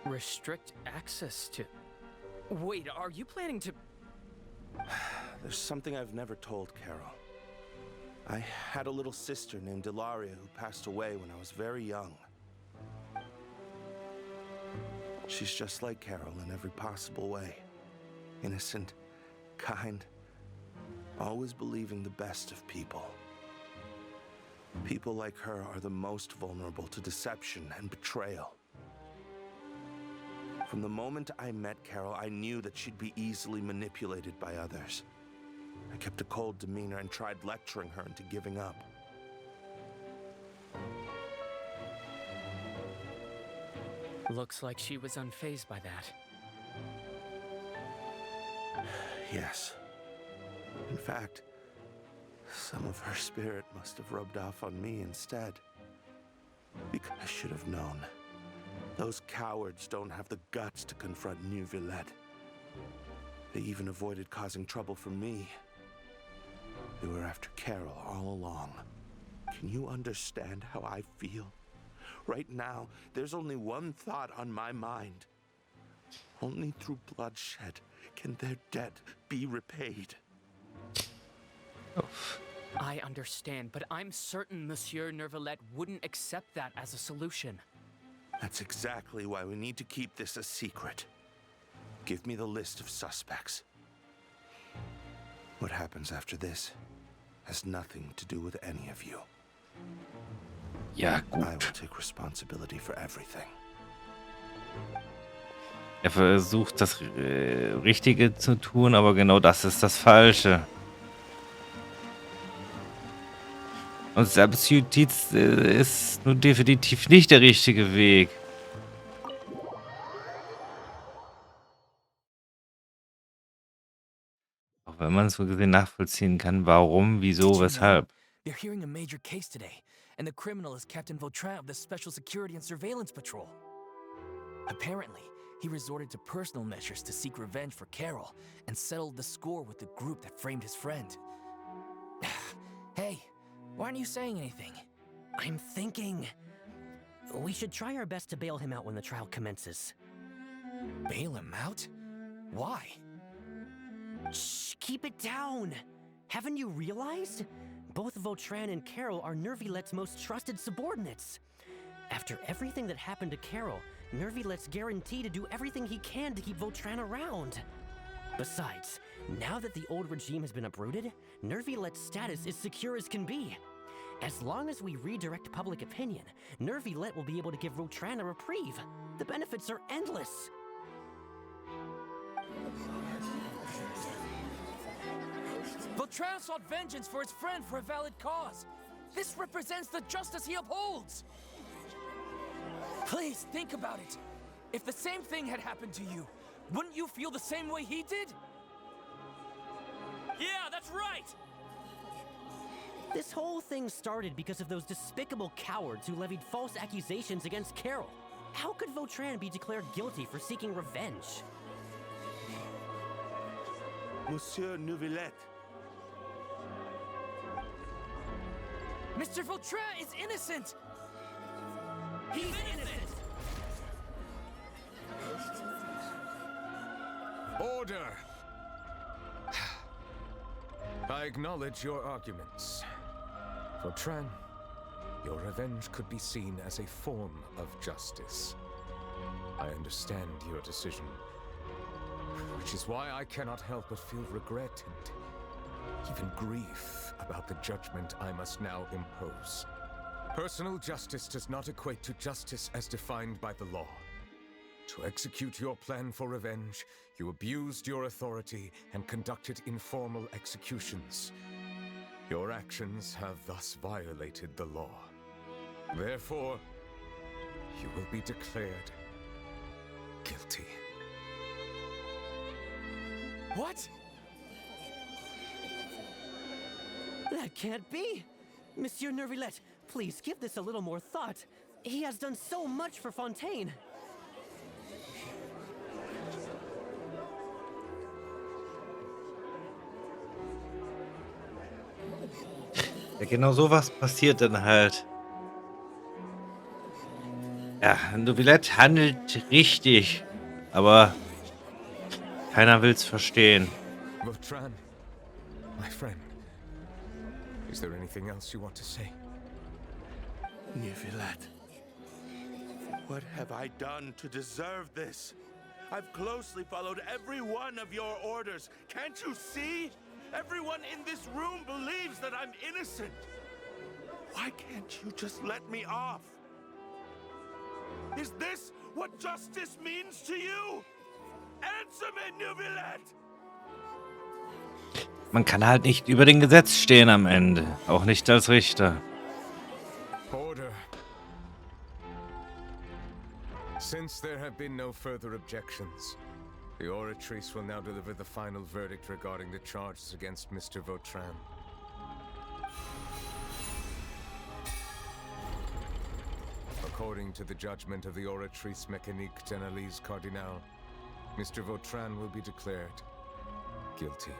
Restrict access to... Wait, are you planning to... There's something I've never told Carol. I had a little sister named Ilaria who passed away when I was very young. She's just like Carol in every possible way. Innocent, kind, always believing the best of people. People like her are the most vulnerable to deception and betrayal. From the moment I met Carol, I knew that she'd be easily manipulated by others. I kept a cold demeanor and tried lecturing her into giving up. Looks like she was unfazed by that. Yes. In fact, some of her spirit must have rubbed off on me instead. Because I should have known. Those cowards don't have the guts to confront New Villette. They even avoided causing trouble for me. They were after Carol all along. Can you understand how I feel? Right now, there's only one thought on my mind. Only through bloodshed can their debt be repaid. I understand, but I'm certain Monsieur Nervalet wouldn't accept that as a solution. That's exactly why we need to keep this a secret. Give me the list of suspects. What happens after this has nothing to do with any of you. Ja, I will gut. take responsibility for everything. Er versucht, das Richtige zu tun, aber genau das ist das Falsche. Und Selbstjustiz ist nun definitiv nicht der richtige Weg. Auch wenn man es so gesehen nachvollziehen kann, warum, wieso, weshalb. They're hearing a major case today, and the criminal is Captain Vautrin of the Special Security and Surveillance Patrol. Apparently, he resorted to personal measures to seek revenge for Carol and settled the score with the group that framed his friend. Hey, why aren't you saying anything? I'm thinking... we should try our best to bail him out when the trial commences. Bail him out? Why? Shh, keep it down! Haven't you realized? Both Vautrin and Carol are Nervilet's most trusted subordinates. After everything that happened to Carol, Nervilet's guaranteed to do everything he can to keep Vautrin around. Besides, now that the old regime has been uprooted, Nervilet's status is secure as can be. As long as we redirect public opinion, Nervilet will be able to give Vautran a reprieve. The benefits are endless. Vautran sought vengeance for his friend for a valid cause. This represents the justice he upholds. Please think about it. If the same thing had happened to you, wouldn't you feel the same way he did? Yeah, that's right! This whole thing started because of those despicable cowards who levied false accusations against Carol. How could Vautran be declared guilty for seeking revenge? Monsieur Neuvillette. Mr. Vautran is innocent! He's innocent! Order! I acknowledge your arguments. Vautran, your revenge could be seen as a form of justice. I understand your decision, which is why I cannot help but feel regret and even grief about the judgment I must now impose. Personal justice does not equate to justice as defined by the law. To execute your plan for revenge, you abused your authority and conducted informal executions. Your actions have thus violated the law. Therefore, you will be declared guilty. What? That can't be! Monsieur Nervilet, please give this a little more thought. He has done so much for Fontaine. Ja, genau sowas passiert dann halt. Ja, Neuvillette handelt richtig, aber keiner will's verstehen. Vautran, my friend, is there anything else you want to say? Neuvillette, what have I done to deserve this? I've closely followed every one of your orders. Can't you see? Everyone in this room believes that I'm innocent. Why can't you just let me off? Is this what justice means to you? Answer me, Neuvillette! Man kann halt nicht über dem Gesetz stehen am Ende. Auch nicht als Richter. Order. Since there have been no further objections, the Oratrice will now deliver the final verdict regarding the charges against Mr. Vautran. According to the judgment of the Oratrice Mécanique d'Analyse Cardinal, Mr. Vautran will be declared guilty.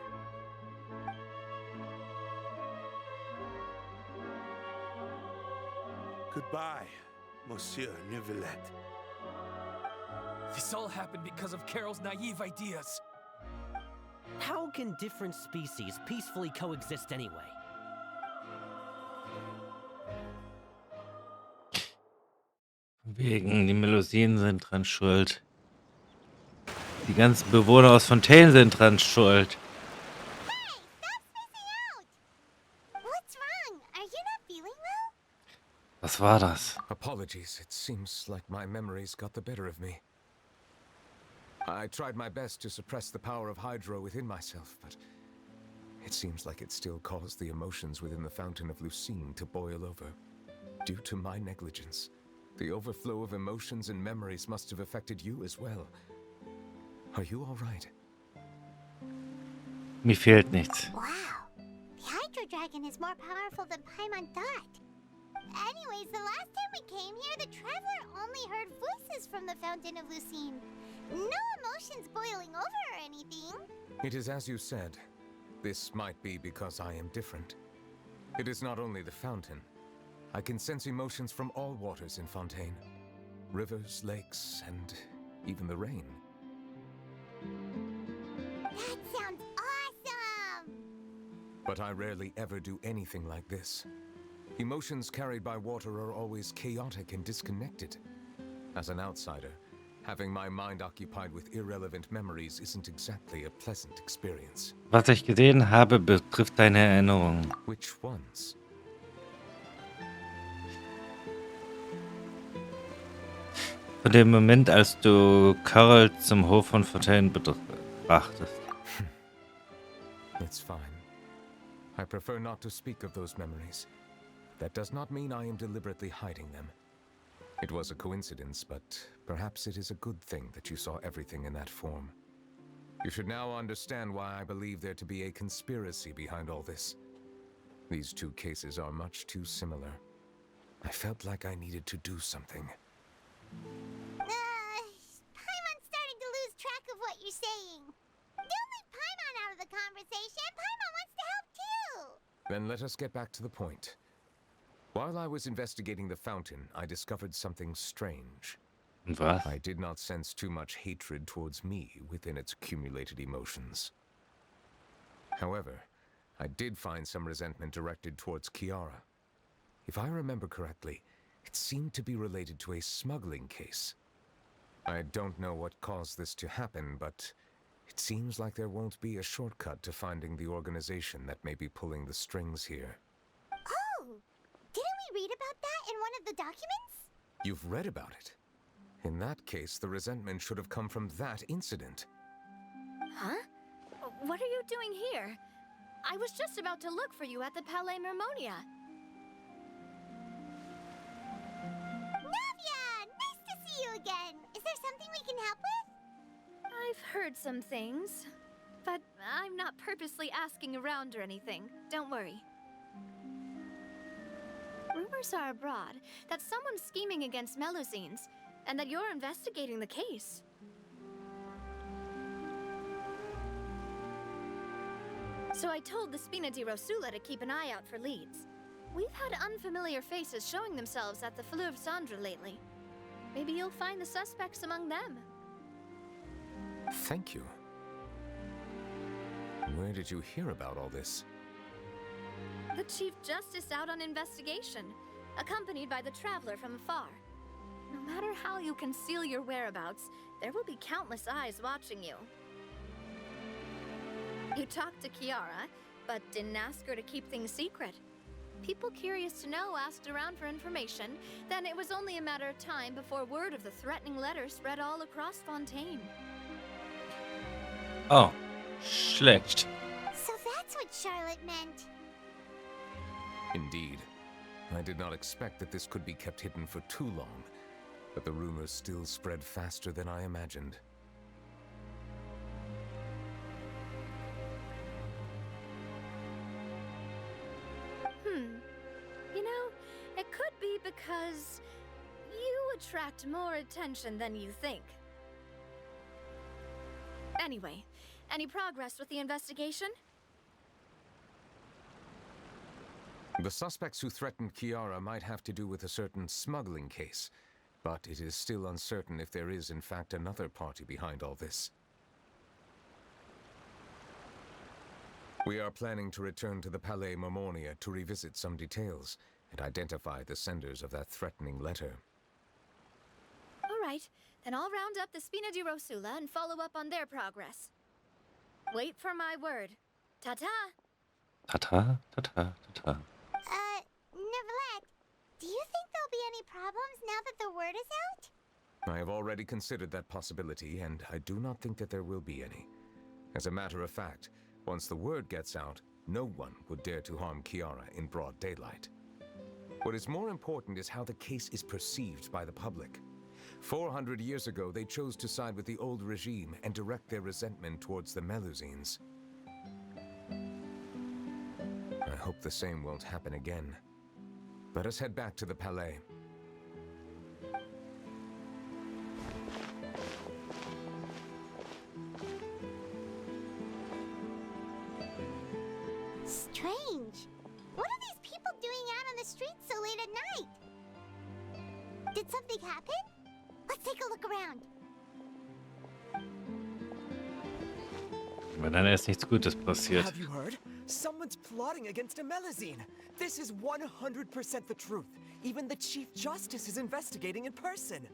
Goodbye, Monsieur Neuvillette. This all happened because of Carol's naive ideas. How can different species peacefully coexist anyway? Wegen, die Melodien sind dran schuld. Die ganzen Bewohner aus Fontaine sind dran schuld. Hey, stop missing out! What's wrong? Are you not feeling well? Was war das? Apologies, it seems like my memories got the better of me. I tried my best to suppress the power of Hydro within myself, but it seems like it still caused the emotions within the Fountain of Lucine to boil over. Due to my negligence, the overflow of emotions and memories must have affected you as well. Are you all right? Mir fehlt nichts. Wow. The Hydro Dragon is more powerful than Paimon thought. Anyways, the last time we came here, the Traveler only heard voices from the Fountain of Lucine. No emotions boiling over or anything. It is as you said. This might be because I am different. It is not only the fountain. I can sense emotions from all waters in Fontaine. Rivers, lakes, and even the rain. That sounds awesome! But I rarely ever do anything like this. Emotions carried by water are always chaotic and disconnected. As an outsider, Having my mind occupied with irrelevant memories isn't exactly a pleasant experience. Was ich gesehen habe, betrifft deine Erinnerungen. Which ones? Von dem Moment, als du Carol zum Hof von Fontaine betrachtest. It's fine. I prefer not to speak of those memories. That does not mean I am deliberately hiding them. It was a coincidence, but perhaps it is a good thing that you saw everything in that form. You should now understand why I believe there to be a conspiracy behind all this. These two cases are much too similar. I felt like I needed to do something. Paimon's starting to lose track of what you're saying. Don't leave Paimon out of the conversation. Paimon wants to help too. Then let us get back to the point. While I was investigating the fountain, I discovered something strange. Was? I did not sense too much hatred towards me within its accumulated emotions. However, I did find some resentment directed towards Kiara. If I remember correctly, it seemed to be related to a smuggling case. I don't know what caused this to happen, but it seems like there won't be a shortcut to finding the organization that may be pulling the strings here. Oh! Didn't we read about that in one of the documents? You've read about it? In that case, the resentment should have come from that incident. Huh? What are you doing here? I was just about to look for you at the Palais Mermonia. Navia! Nice to see you again! Is there something we can help with? I've heard some things, but I'm not purposely asking around or anything. Don't worry. Rumors are abroad that someone's scheming against Melusines, and that you're investigating the case. So I told the Spina di Rosula to keep an eye out for leads. We've had unfamiliar faces showing themselves at the Fleuve Cendre lately. Maybe you'll find the suspects among them. Thank you. Where did you hear about all this? The Chief Justice out on investigation, accompanied by the Traveler from afar. No matter how you conceal your whereabouts, there will be countless eyes watching you. You talked to Kiara, but didn't ask her to keep things secret. People curious to know asked around for information, then it was only a matter of time before word of the threatening letter spread all across Fontaine. Oh, schlecht. So that's what Charlotte meant. Indeed. I did not expect that this could be kept hidden for too long, but the rumors still spread faster than I imagined. You know, it could be because you attract more attention than you think. Anyway, any progress with the investigation? The suspects who threatened Kiara might have to do with a certain smuggling case, but it is still uncertain if there is in fact another party behind all this. We are planning to return to the Palais Mermonia to revisit some details and identify the senders of that threatening letter. All right, then I'll round up the Spina di Rosula and follow up on their progress. Wait for my word. Ta-ta! Ta-ta, ta-ta, ta-ta. Neverlet, do you think there'll be any problems now that the word is out? I have already considered that possibility, and I do not think that there will be any. As a matter of fact, once the word gets out, no one would dare to harm Kiara in broad daylight. What is more important is how the case is perceived by the public. 400 years ago, they chose to side with the old regime and direct their resentment towards the Melusines. I hope the same won't happen again. Let us head back to the Palais. Strange. What are these people doing out on the streets so late at night? Did something happen? Let's take a look around. Aber dann ist nichts Gutes passiert. Have you heard? Someone's plotting against a Melusine. This is 100% the truth. Even the Chief Justice is investigating in person.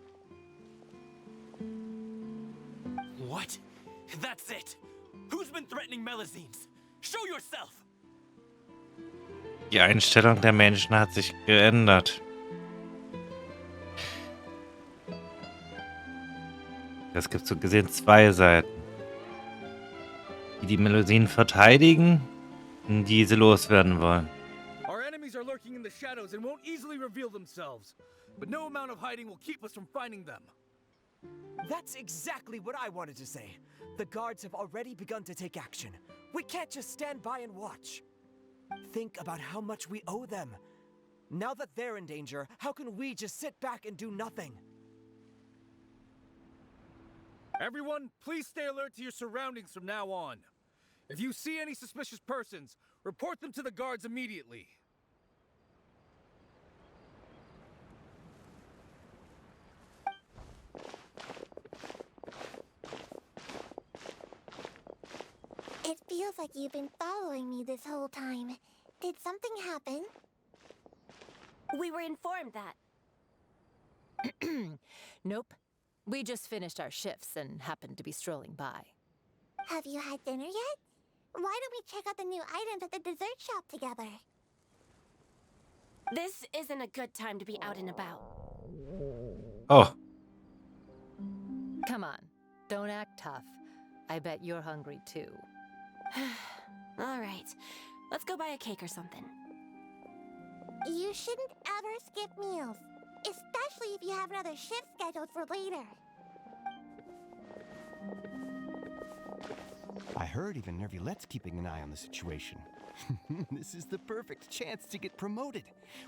What? That's it! Who's been threatening Melazines? Show yourself! Die Einstellung der Menschen hat sich geändert. Es gibt so gesehen zwei Seiten. Die Melodien verteidigen und diese loswerden wollen. Our enemies are lurking in the shadows and won't easily reveal themselves. But no amount of hiding will keep us from finding them. That's exactly what I wanted to say. The guards have already begun to take action. We can't just stand by and watch. Think about how much we owe them. Now that they're in danger, how can we just sit back and do nothing? Everyone, please stay alert to your surroundings from now on. If you see any suspicious persons, report them to the guards immediately. It feels like you've been following me this whole time. Did something happen? We were informed that. Nope. We just finished our shifts and happened to be strolling by. Have you had dinner yet? Why don't we check out the new items at the dessert shop together? This isn't a good time to be out and about. Oh. Come on, don't act tough. I bet you're hungry too. All right, let's go buy a cake or something. You shouldn't ever skip meals, especially if you have another shift scheduled for later. I heard even Nervilette's keeping an eye on the situation. This is the perfect chance to get promoted.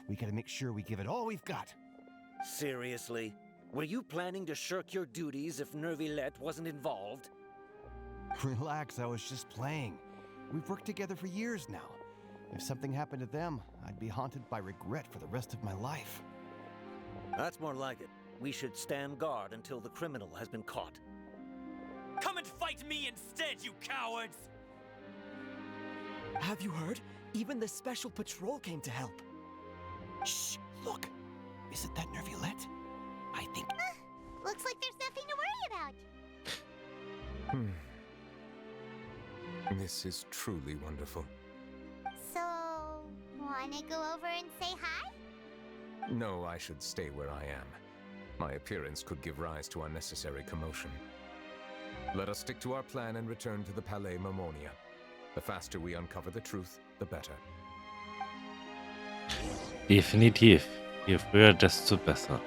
We gotta make sure we give it all we've got. Seriously? Were you planning to shirk your duties if Nervilette wasn't involved? Relax, I was just playing. We've worked together for years now. If something happened to them, I'd be haunted by regret for the rest of my life. That's more like it. We should stand guard until the criminal has been caught. Come and fight me instead, you cowards! Have you heard? Even the special patrol came to help. Shh! Look! Isn't that Nervilette? I think... Looks like there's nothing to worry about. This is truly wonderful. So, wanna go over and say hi? No, I should stay where I am. My appearance could give rise to unnecessary commotion. Let us stick to our plan and return to the Palais Mermonia. The faster we uncover the truth, the better. Definitiv. Je früher, desto besser.